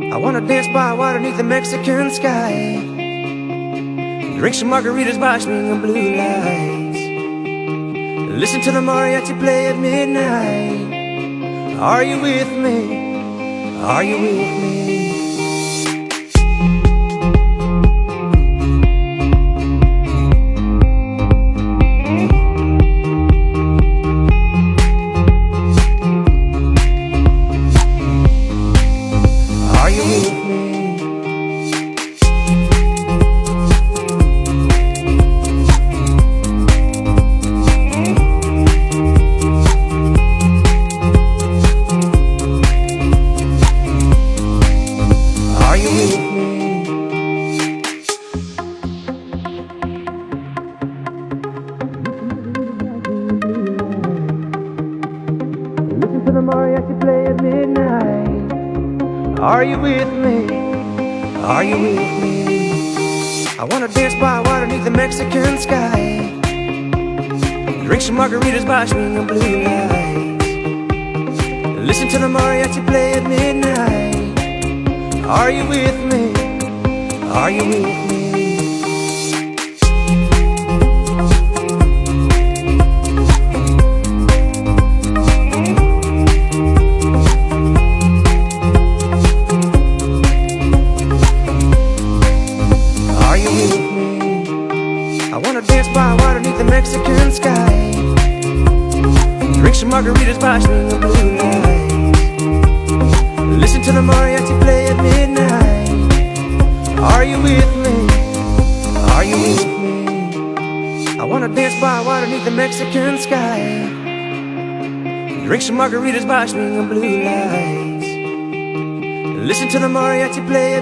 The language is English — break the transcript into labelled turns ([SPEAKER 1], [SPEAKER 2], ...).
[SPEAKER 1] I wanna dance by water beneath the Mexican sky, drink some margaritas by swinging blue lights, listen to the mariachi play at midnight. Are you with me? Are you with me? Are you with me? Are you with me? Listen to the mariachi play at midnight. Are you with me? Are you with me? I wanna dance by water beneath the Mexican sky, drink some margaritas by swinging blue lights, listen to the mariachi play at midnight. Are you with me? Are you with me? I wanna dance by water beneath the Mexican sky, drink some margaritas by swinging blue lights, listen to the mariachi play at midnight. Are you with me? Are you with me? I wanna dance by water beneath the Mexican sky, drink some margaritas by swinging blue lights, listen to the mariachi play at